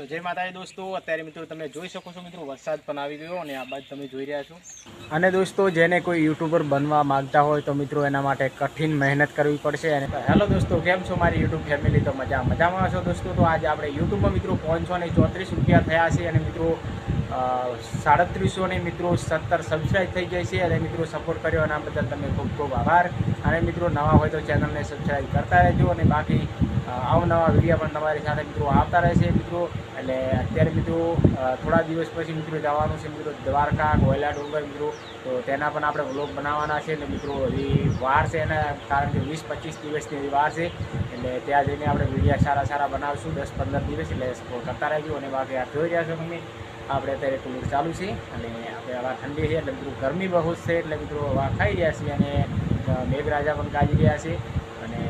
तो जय माताजी दोस्तों, अत्यारे मित्रों तमे જોઈ શકો છો મિત્રો વરસાદ પણ આવી ગયો અને આ બાદ તમે જોઈ રહ્યા છો। અને દોસ્તો જેને કોઈ યુટ્યુબર બનવા માંગતા હોય તો મિત્રો એના માટે કઠિન મહેનત કરવી પડશે। અને હેલો દોસ્તો, કેમ છો મારી યુટ્યુબ ફેમિલી? તો મજામાં છો દોસ્તો। તો આજે આપણે યુટ્યુબમાં મિત્રો 534 રૂપિયા થયા છે અને મિત્રો 3700 ને મિત્રો 17 સબસ્ક્રાઈબ થઈ ગઈ છે અને મિત્રો સપોર્ટ કર્યો અને આ બદલ તમને ખૂબ ખૂબ આભાર। અને મિત્રો નવા હોય તો ચેનલને સબસ્ક્રાઈબ કરતા રહેજો અને બાકી અવનવા વિડીયો પણ તમારી સાથે મિત્રો આવતા રહેશે મિત્રો। એટલે અત્યારે મિત્રો થોડા દિવસ પછી મિત્રો જવાનું છે મિત્રો દ્વારકા કોયલા ડુંગર મિત્રો, તો તેના પણ આપણે વ્લોગ બનાવવાના છે। એટલે મિત્રો હજી વાર છે એના કારણ કે 20-25 દિવસની વાર છે, એટલે ત્યાં જઈને આપણે વિડીયો સારા બનાવશું 10-15 દિવસ, એટલે સપોર્ટ કરતા રહેજો। અને બાકી આ જોઈ રહ્યા છો તમે, આપણે અત્યારે કુલર ચાલુ છે અને આપણે હવા ઠંડી છે એટલે મિત્રો ગરમી બહુ છે, એટલે મિત્રો હવા ખાઈ રહ્યા છીએ અને મેઘરાજા પણ ગાજી રહ્યા છે અને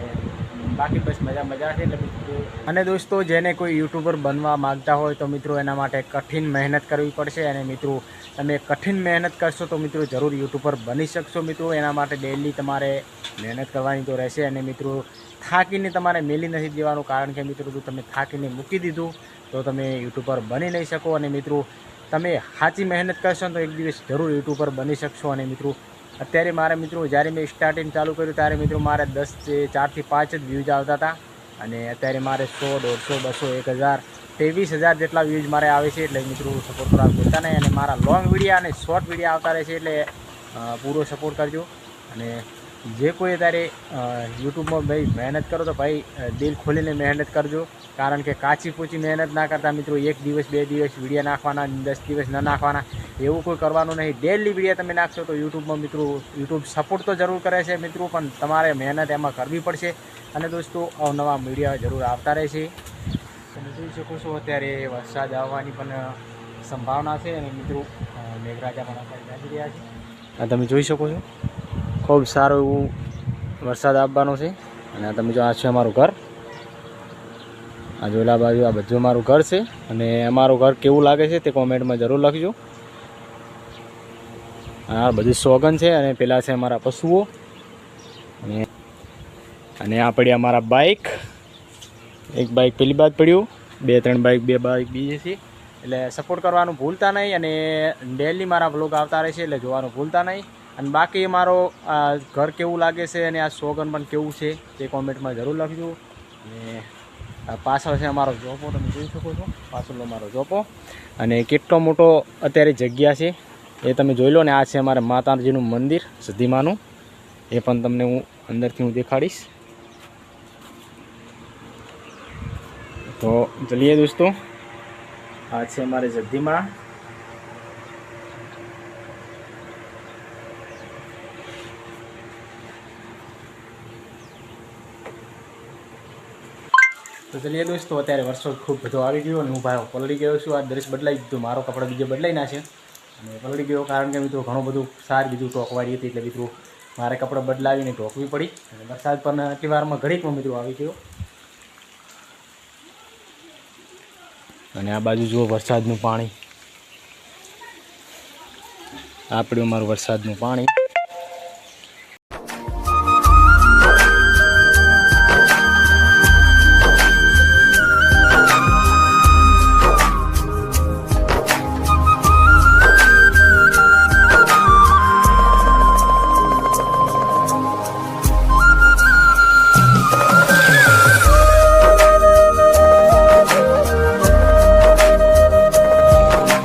બાકી બસ મજા છે। એટલે મિત્રો અને દોસ્તો જેને કોઈ યુટ્યુબર બનવા માંગતા હોય તો મિત્રો એના માટે કઠિન મહેનત કરવી પડશે અને મિત્રો તમે કઠિન મહેનત કરશો તો મિત્રો જરૂર યુટ્યુબર બની શકશો મિત્રો। એના માટે ડેલી તમારે મહેનત કરવાની તો રહેશે અને મિત્રો થાકીને તમારે મેલી નથી દેવાનું, કારણ કે મિત્રો જો તમે થાકીને મૂકી દીધું તો તમે યુટ્યુબર બની નહીં શકો। અને મિત્રો તમે સાચી મહેનત કરશો તો એક દિવસ જરૂર યુટ્યુબર બની શકશો। અને મિત્રો અત્યારે મારે મિત્રો જ્યારે મેં સ્ટાર્ટિંગ ચાલુ કર્યું ત્યારે મિત્રો મારે 4 થી 5 જ વ્યૂઝ આવતા હતા અને અત્યારે મારે 100, 150, 200, 1000, 23,000 જેટલા વ્યૂઝ મારે આવે છે। એટલે મિત્રો સપોર્ટ કરવા ભૂલતા નહીં અને મારા લોંગ વિડીયો અને શોર્ટ વિડીયો આવતા રહે છે, એટલે પૂરો સપોર્ટ કરજો। અને જે કોઈ અત્યારે યુટ્યુબમાં ભાઈ મહેનત કરો તો ભાઈ દિલ ખોલીને મહેનત કરજો, કારણ કે કાચી પૂચી મહેનત ના કરતા મિત્રો 1 દિવસ 2 દિવસ વિડીયો નાખવાના, 10 દિવસ ન નાખવાના એવું કોઈ કરવાનું નહીં। ડેલી વિડીયો તમે નાખશો તો યુટ્યુબમાં મિત્રો યુટ્યુબ સપોર્ટ તો જરૂર કરે છે મિત્રો, પણ તમારે મહેનત એમાં કરવી પડશે। અને દોસ્તો અવનવા વિડીયો જરૂર આવતા રહેશે। તમે જોઈ શકો છો અત્યારે વરસાદ આવવાની પણ સંભાવના છે અને મિત્રો મેઘરાજા પણ અત્યારે ગાજી રહ્યા છે। આ તમે જોઈ શકો છો ખૂબ સારો એવું વરસાદ આવવાનો છે। અને આ તમે જો આ છે અમારું ઘર, આ જોલા બાજુ આ બધું અમારું ઘર છે અને અમારું ઘર કેવું લાગે છે તે કોમેન્ટમાં જરૂર લખજો। આ બધી સોગન છે અને પેલા છે અમારા પશુઓ અને આ પડ્યા અમારા બાઇક, એક બાઇક પેલી બાદ પડ્યું, 2 બાઇક બીજી છે। એટલે સપોર્ટ કરવાનું ભૂલતા નહીં અને ડેલી મારા વ્લોગ આવતા રહેશે, એટલે જોવાનું ભૂલતા નહીં। અને બાકી મારો આ ઘર કેવું લાગે છે અને આ સોગન પણ કેવું છે તે કોમેન્ટમાં જરૂર લખજો। અને પાછળ છે અમારો ઝોપો, તમે જોઈ શકો છો પાછળનો અમારો ઝોપો અને કેટલો મોટો અત્યારે જગ્યા છે એ તમે જોઈ લો। ને આ છે અમારા માતાજીનું મંદિર સિદ્ધિમાનું, એ પણ તમને હું અંદરથી હું દેખાડીશ। તો ચલીએ દોસ્તો, આ છે અમારે સિદ્ધિમાં। તો ચલીએ દોસ્તો, અત્યારે વરસાદ ખૂબ બધો આવી ગયો અને હું ભાઈ પલળી ગયો છું। આ દ્રશ્ય બદલાઈ દીધું, મારો કપડા બીજે બદલાઈ ના છે અને પલળી ગયો, કારણ કે મિત્રો ઘણું બધું સાર બીજું ટોકવાડી હતી, એટલે મિત્રો મારે કપડાં બદલાવીને ટોકવી પડી અને વરસાદ પણ આટલી વારમાં ઘડીકમાં મિત્રો આવી ગયો। અને આ બાજુ જુઓ વરસાદનું પાણી, આ પડ્યું અમારું વરસાદનું પાણી।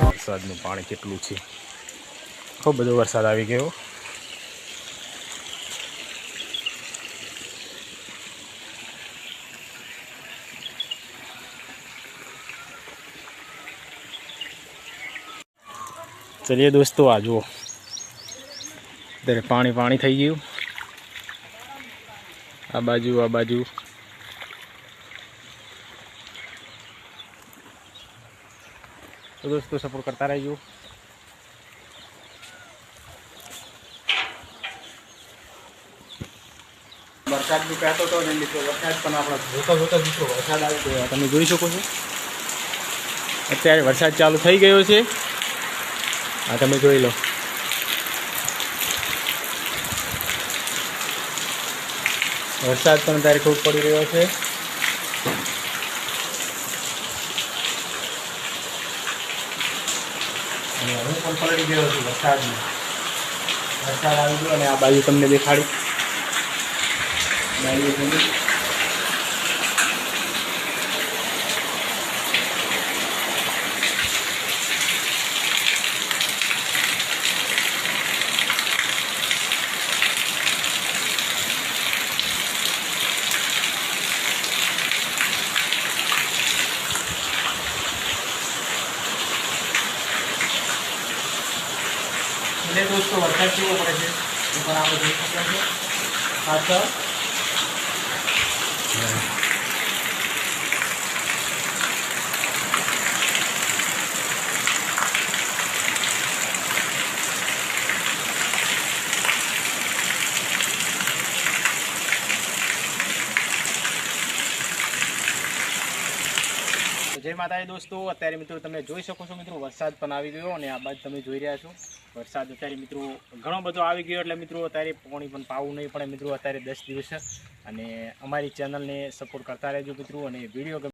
વરસાદનું પાણી કેટલું છે, ખૂબ બધો વરસાદ આવી ગયો। ચલીએ દોસ્તો, આ જુઓ અત્યારે પાણી થઈ ગયું, આ બાજુ તો દોસ્તો સપોર્ટ કરતા રહેજો। વરસાદ બી કહેતો હતો ને મિત્રો વરસાદ પણ આપણા જોતા મિત્રો વરસાદ આવી ગયો, તમે જોઈ શકો છો અત્યારે વરસાદ ચાલુ થઈ ગયો છે। આ તમે જોઈ લો, વરસાદ પણ અત્યારે ખૂબ પડી રહ્યો છે। અને હું પણ પલળી ગયો છું વરસાદમાં. વરસાદ આવી ગયો અને આ બાજુ તમને દેખાડી. બાજુ તમને એટલે દોસ્તો વરસાદ કેવો પડે છે એ પણ આપણે જોઈ શકીએ છીએ. પાછળ જય માતાજી દોસ્તો. અત્યારે મિત્રો તમે જોઈ શકો છો મિત્રો વરસાદ પણ આવી ગયો અને આ બાજુ તમે જોઈ રહ્યા છો વરસાદ અત્યારે મિત્રો ઘણો બધો આવી ગયો. એટલે મિત્રો અત્યારે પાણી પણ પાવું નહીં પડે મિત્રો અત્યારે 10 દિવસ. અને અમારી ચેનલને સપોર્ટ કરતા રહેજો મિત્રો. અને વિડીયો